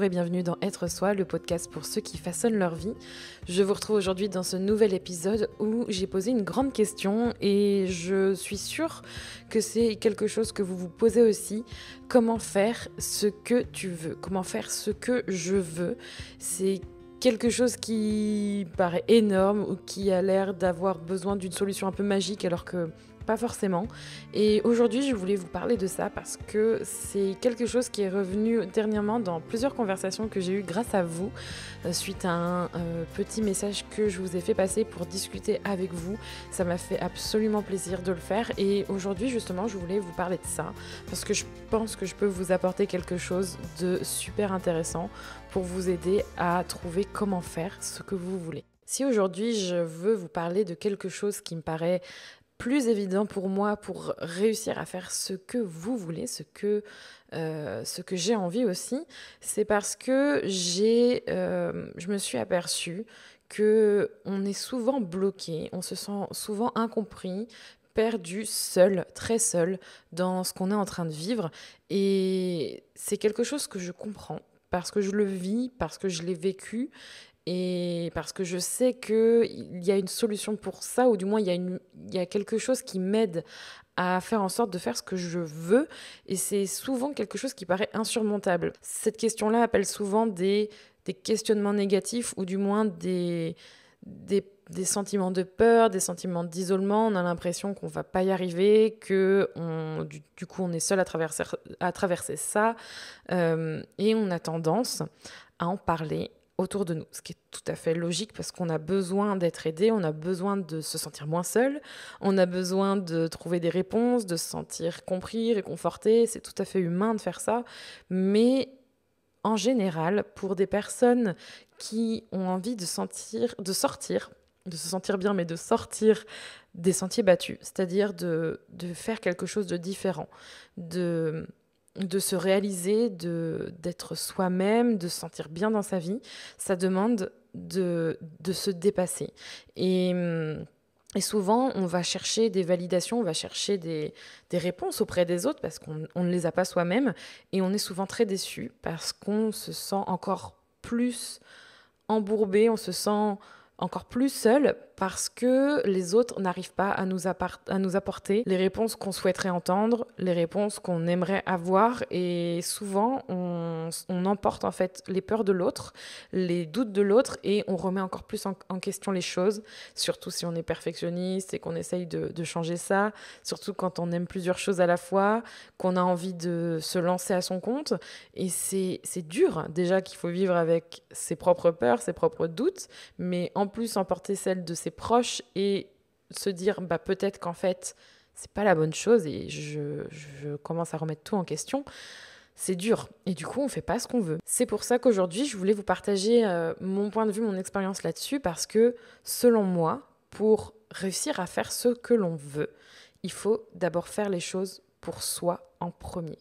Bonjour et bienvenue dans Être Soi, le podcast pour ceux qui façonnent leur vie. Je vous retrouve aujourd'hui dans ce nouvel épisode où j'ai posé une grande question et je suis sûre que c'est quelque chose que vous vous posez aussi. Comment faire ce que tu veux? Comment faire ce que je veux? C'est quelque chose qui paraît énorme ou qui a l'air d'avoir besoin d'une solution un peu magique alors que pas forcément. Et aujourd'hui, je voulais vous parler de ça parce que c'est quelque chose qui est revenu dernièrement dans plusieurs conversations que j'ai eues grâce à vous, suite à un petit message que je vous ai fait passer pour discuter avec vous. Ça m'a fait absolument plaisir de le faire. Et aujourd'hui, justement, je voulais vous parler de ça parce que je pense que je peux vous apporter quelque chose de super intéressant pour vous aider à trouver comment faire ce que vous voulez. Si aujourd'hui, je veux vous parler de quelque chose qui me paraît plus évident pour moi pour réussir à faire ce que vous voulez, ce que j'ai envie aussi, c'est parce que je me suis aperçue qu'on est souvent bloqué, on se sent souvent incompris, perdu, seul, très seul dans ce qu'on est en train de vivre. Et c'est quelque chose que je comprends parce que je le vis, parce que je l'ai vécu et parce que je sais qu'il y a une solution pour ça, ou du moins il y a quelque chose qui m'aide à faire en sorte de faire ce que je veux, et c'est souvent quelque chose qui paraît insurmontable. Cette question-là appelle souvent des questionnements négatifs, ou du moins des sentiments de peur, des sentiments d'isolement. On a l'impression qu'on ne va pas y arriver, du coup on est seul à traverser ça, et on a tendance à en parler autour de nous, ce qui est tout à fait logique parce qu'on a besoin d'être aidé, on a besoin de se sentir moins seul, on a besoin de trouver des réponses, de se sentir compris, réconforté, c'est tout à fait humain de faire ça, mais en général, pour des personnes qui ont envie de se sentir bien, mais de sortir des sentiers battus, c'est-à-dire de faire quelque chose de différent, de se réaliser, d'être soi-même, de se sentir bien dans sa vie, ça demande de se dépasser. Et souvent, on va chercher des validations, on va chercher des réponses auprès des autres parce qu'on ne les a pas soi-même. Et on est souvent très déçu parce qu'on se sent encore plus embourbé, on se sent encore plus seul parce que les autres n'arrivent pas à nous apporter les réponses qu'on souhaiterait entendre, les réponses qu'on aimerait avoir. Et souvent, on emporte en fait les peurs de l'autre, les doutes de l'autre, et on remet encore plus en question les choses, surtout si on est perfectionniste et qu'on essaye de changer ça, surtout quand on aime plusieurs choses à la fois, qu'on a envie de se lancer à son compte. Et c'est dur, déjà, qu'il faut vivre avec ses propres peurs, ses propres doutes, mais en plus emporter celle de ses proches et se dire peut-être qu'en fait c'est pas la bonne chose et je commence à remettre tout en question, c'est dur et du coup on fait pas ce qu'on veut. C'est pour ça qu'aujourd'hui je voulais vous partager mon point de vue, mon expérience là-dessus, parce que selon moi, pour réussir à faire ce que l'on veut, il faut d'abord faire les choses pour soi en premier.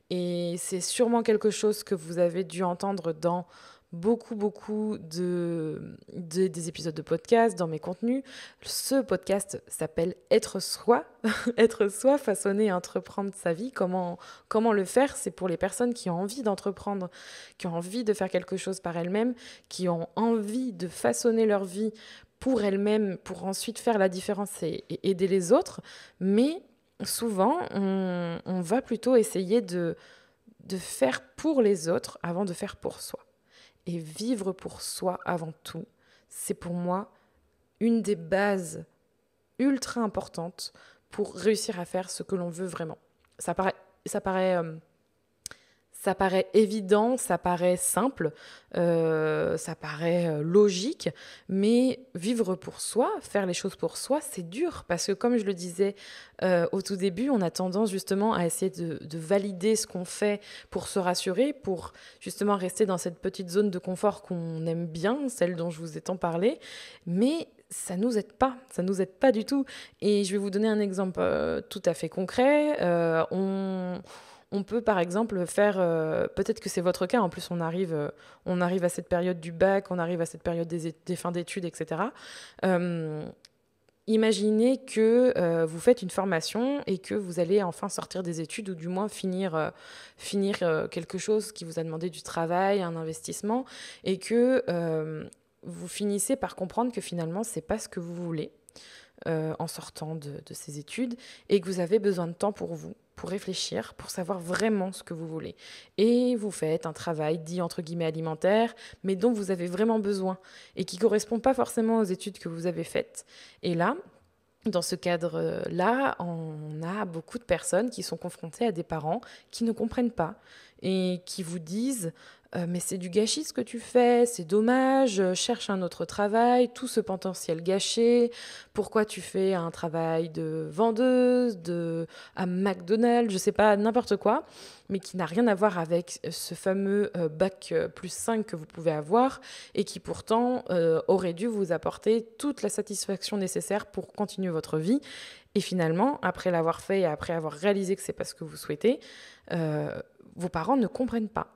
Et c'est sûrement quelque chose que vous avez dû entendre dans beaucoup des épisodes de podcast, dans mes contenus. Ce podcast s'appelle Être Soi. Être Soi, façonner et entreprendre sa vie. Comment le faire? C'est pour les personnes qui ont envie d'entreprendre, qui ont envie de faire quelque chose par elles-mêmes, qui ont envie de façonner leur vie pour elles-mêmes, pour ensuite faire la différence et aider les autres. Mais souvent, on va plutôt essayer de faire pour les autres avant de faire pour soi. Et vivre pour soi avant tout, c'est pour moi une des bases ultra importantes pour réussir à faire ce que l'on veut vraiment. Ça paraît évident, ça paraît simple, ça paraît logique, mais vivre pour soi, faire les choses pour soi, c'est dur. Parce que comme je le disais au tout début, on a tendance justement à essayer de valider ce qu'on fait pour se rassurer, pour justement rester dans cette petite zone de confort qu'on aime bien, celle dont je vous ai tant parlé, mais ça nous aide pas du tout. Et je vais vous donner un exemple tout à fait concret. On peut par exemple faire, peut-être que c'est votre cas, en plus on arrive à cette période du bac, on arrive à cette période des fins d'études, etc. Imaginez que vous faites une formation et que vous allez enfin sortir des études ou du moins finir quelque chose qui vous a demandé du travail, un investissement, et que vous finissez par comprendre que finalement, c'est pas ce que vous voulez en sortant de ces études et que vous avez besoin de temps pour vous, pour réfléchir, pour savoir vraiment ce que vous voulez. Et vous faites un travail dit entre guillemets alimentaire, mais dont vous avez vraiment besoin et qui ne correspond pas forcément aux études que vous avez faites. Et là, dans ce cadre-là, on a beaucoup de personnes qui sont confrontées à des parents qui ne comprennent pas et qui vous disent mais c'est du gâchis ce que tu fais, c'est dommage, cherche un autre travail, tout ce potentiel gâché, pourquoi tu fais un travail de vendeuse, à McDonald's, je sais pas, n'importe quoi, mais qui n'a rien à voir avec ce fameux bac plus 5 que vous pouvez avoir et qui pourtant aurait dû vous apporter toute la satisfaction nécessaire pour continuer votre vie. Et finalement, après l'avoir fait et après avoir réalisé que c'est pas ce que vous souhaitez, vos parents ne comprennent pas.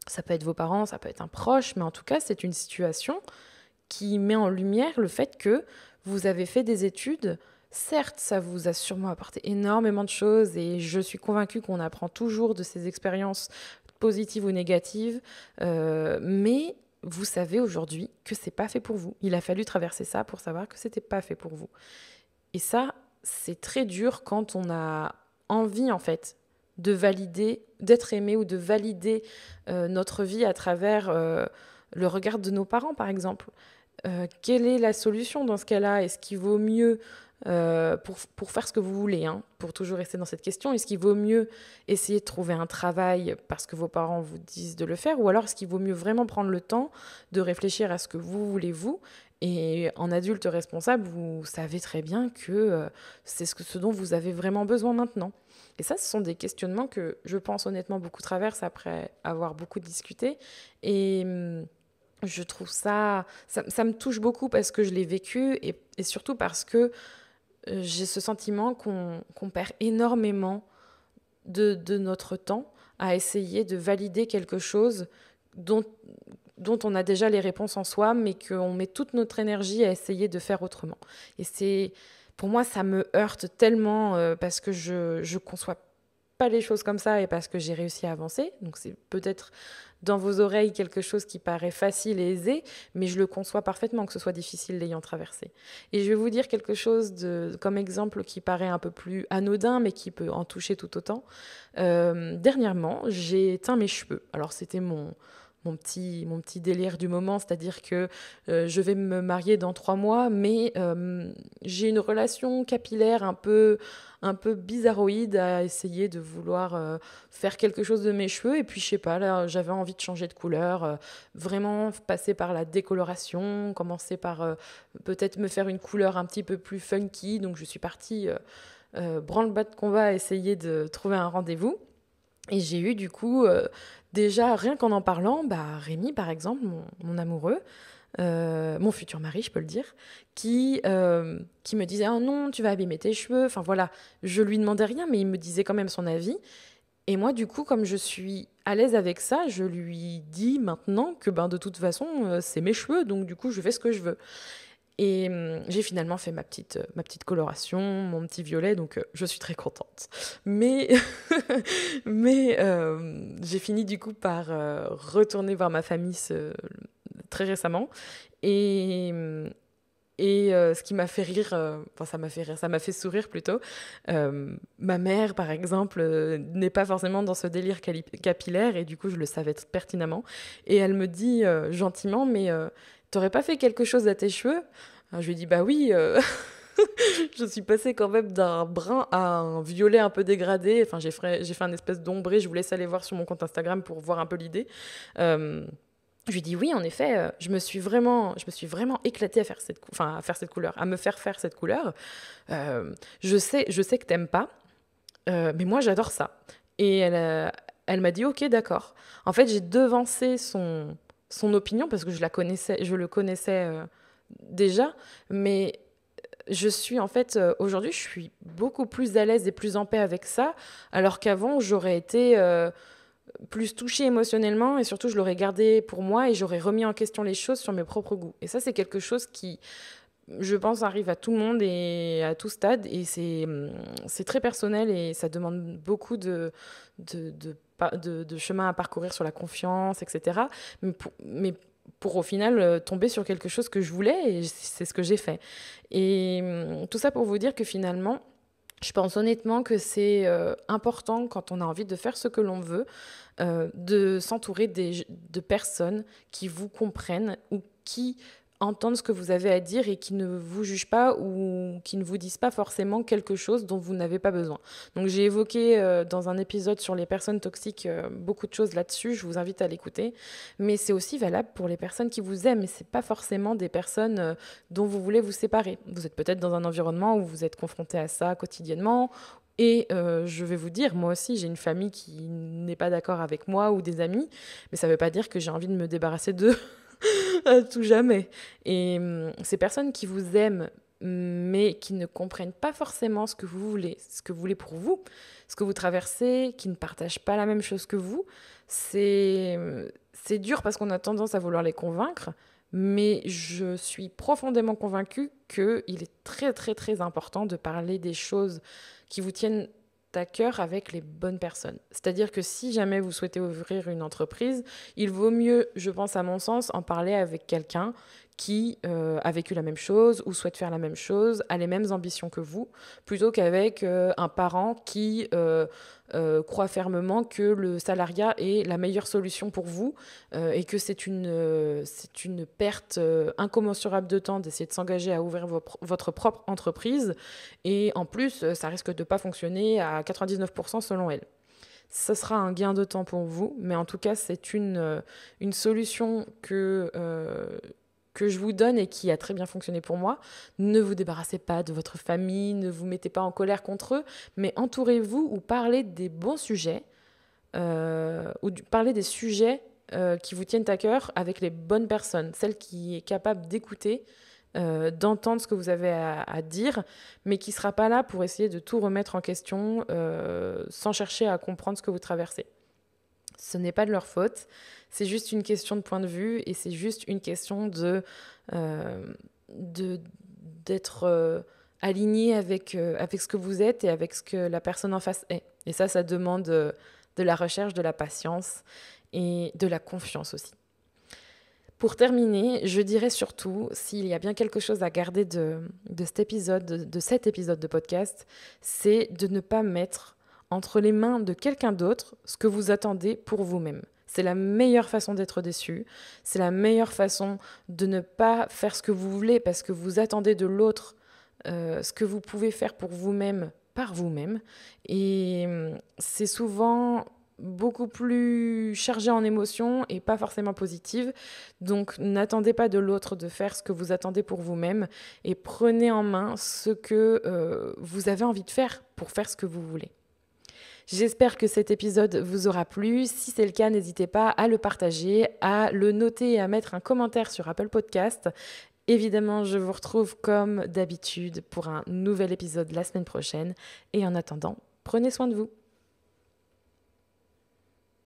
Ça peut être vos parents, ça peut être un proche, mais en tout cas, c'est une situation qui met en lumière le fait que vous avez fait des études. Certes, ça vous a sûrement apporté énormément de choses et je suis convaincue qu'on apprend toujours de ces expériences positives ou négatives, mais vous savez aujourd'hui que c'est pas fait pour vous. Il a fallu traverser ça pour savoir que c'était pas fait pour vous. Et ça, c'est très dur quand on a envie, en fait, de valider, d'être aimé ou de valider notre vie à travers le regard de nos parents, par exemple. Quelle est la solution dans ce cas-là? Est-ce qu'il vaut mieux, pour faire ce que vous voulez, hein, pour toujours rester dans cette question, est-ce qu'il vaut mieux essayer de trouver un travail parce que vos parents vous disent de le faire, ou alors est-ce qu'il vaut mieux vraiment prendre le temps de réfléchir à ce que vous voulez vous? Et en adulte responsable, vous savez très bien que c'est ce dont vous avez vraiment besoin maintenant. Et ça, ce sont des questionnements que je pense honnêtement beaucoup traversent après avoir beaucoup discuté. Et je trouve ça me touche beaucoup parce que je l'ai vécu et surtout parce que j'ai ce sentiment qu'on perd énormément de notre temps à essayer de valider quelque chose dont, dont on a déjà les réponses en soi, mais qu'on met toute notre énergie à essayer de faire autrement. Et pour moi, ça me heurte tellement parce que je conçois pas les choses comme ça et parce que j'ai réussi à avancer. Donc c'est peut-être dans vos oreilles quelque chose qui paraît facile et aisé, mais je le conçois parfaitement que ce soit difficile l'ayant traversé. Et je vais vous dire quelque chose comme exemple qui paraît un peu plus anodin, mais qui peut en toucher tout autant. Dernièrement, j'ai teint mes cheveux. Alors c'était mon petit délire du moment, c'est-à-dire que je vais me marier dans 3 mois, mais j'ai une relation capillaire un peu bizarroïde à essayer de vouloir faire quelque chose de mes cheveux. Et puis, je sais pas, là, j'avais envie de changer de couleur, vraiment passer par la décoloration, commencer par peut-être me faire une couleur un petit peu plus funky. Donc, je suis partie branle-bas de combat à essayer de trouver un rendez-vous. Et j'ai eu du coup, déjà, rien qu'en en parlant, bah, Rémi, par exemple, mon amoureux, mon futur mari, je peux le dire, qui me disait «Oh non, tu vas abîmer tes cheveux». Enfin voilà, je lui demandais rien, mais il me disait quand même son avis. Et moi, du coup, comme je suis à l'aise avec ça, je lui dis maintenant que ben, de toute façon, c'est mes cheveux, donc du coup, je fais ce que je veux. Et j'ai finalement fait ma petite coloration, mon petit violet, donc je suis très contente. Mais, mais j'ai fini du coup par retourner voir ma famille très récemment. Et, ce qui m'a fait rire, enfin ça m'a fait rire, ça m'a fait sourire plutôt. Ma mère, par exemple, n'est pas forcément dans ce délire capillaire, et du coup je le savais pertinemment. Et elle me dit gentiment, mais t'aurais pas fait quelque chose à tes cheveux? Alors, je lui dis, bah oui, je suis passée quand même d'un brun à un violet un peu dégradé. Enfin, j'ai fait un espèce d'ombré. Je vous laisse aller voir sur mon compte Instagram pour voir un peu l'idée. Euh, je lui dis oui, en effet, je me suis vraiment éclatée à faire à faire cette couleur, à me faire cette couleur. Je sais que t'aimes pas, mais moi j'adore ça. Et elle m'a dit ok, d'accord. En fait, j'ai devancé son opinion parce que je le connaissais déjà, mais je suis en fait, aujourd'hui, je suis beaucoup plus à l'aise et plus en paix avec ça, alors qu'avant, j'aurais été plus touchée émotionnellement et surtout, je l'aurais gardé pour moi et j'aurais remis en question les choses sur mes propres goûts. Et ça, c'est quelque chose qui je pense, arrive à tout le monde et à tout stade. Et c'est très personnel et ça demande beaucoup de chemin à parcourir sur la confiance, etc. Mais pour au final tomber sur quelque chose que je voulais et c'est ce que j'ai fait. Et tout ça pour vous dire que finalement, je pense honnêtement que c'est important quand on a envie de faire ce que l'on veut, de s'entourer de personnes qui vous comprennent ou qui entendent ce que vous avez à dire et qui ne vous jugent pas ou qui ne vous disent pas forcément quelque chose dont vous n'avez pas besoin. Donc j'ai évoqué dans un épisode sur les personnes toxiques beaucoup de choses là-dessus, je vous invite à l'écouter. Mais c'est aussi valable pour les personnes qui vous aiment et c'est pas forcément des personnes dont vous voulez vous séparer. Vous êtes peut-être dans un environnement où vous êtes confronté à ça quotidiennement. Et je vais vous dire, moi aussi, j'ai une famille qui n'est pas d'accord avec moi ou des amis, mais ça ne veut pas dire que j'ai envie de me débarrasser d'eux à tout jamais. Et ces personnes qui vous aiment, mais qui ne comprennent pas forcément ce que vous voulez pour vous, ce que vous traversez, qui ne partagent pas la même chose que vous, c'est dur parce qu'on a tendance à vouloir les convaincre, mais je suis profondément convaincue qu'il est très très très important de parler des choses qui vous tiennent à cœur avec les bonnes personnes. C'est-à-dire que si jamais vous souhaitez ouvrir une entreprise, il vaut mieux, je pense à mon sens, en parler avec quelqu'un qui a vécu la même chose ou souhaite faire la même chose, a les mêmes ambitions que vous, plutôt qu'avec un parent qui croit fermement que le salariat est la meilleure solution pour vous et que c'est une perte incommensurable de temps d'essayer de s'engager à ouvrir votre propre entreprise et en plus, ça risque de ne pas fonctionner à 99% selon elle. Ce sera un gain de temps pour vous, mais en tout cas, c'est une solution que je vous donne et qui a très bien fonctionné pour moi. Ne vous débarrassez pas de votre famille, ne vous mettez pas en colère contre eux, mais entourez-vous ou parlez des bons sujets, parlez des sujets qui vous tiennent à cœur avec les bonnes personnes, celles qui est capable d'écouter, d'entendre ce que vous avez à dire, mais qui ne sera pas là pour essayer de tout remettre en question sans chercher à comprendre ce que vous traversez. Ce n'est pas de leur faute, c'est juste une question de point de vue et c'est juste une question d'être aligné avec ce que vous êtes et avec ce que la personne en face est. Et ça demande de la recherche, de la patience et de la confiance aussi. Pour terminer, je dirais surtout, s'il y a bien quelque chose à garder de cet épisode de podcast, c'est de ne pas mettre entre les mains de quelqu'un d'autre ce que vous attendez pour vous-même. C'est la meilleure façon d'être déçu, c'est la meilleure façon de ne pas faire ce que vous voulez parce que vous attendez de l'autre ce que vous pouvez faire pour vous-même par vous-même. Et c'est souvent beaucoup plus chargée en émotions et pas forcément positive. Donc n'attendez pas de l'autre de faire ce que vous attendez pour vous-même et prenez en main ce que vous avez envie de faire pour faire ce que vous voulez. J'espère que cet épisode vous aura plu. Si c'est le cas, n'hésitez pas à le partager, à le noter et à mettre un commentaire sur Apple Podcast. Évidemment, je vous retrouve comme d'habitude pour un nouvel épisode la semaine prochaine. Et en attendant, prenez soin de vous.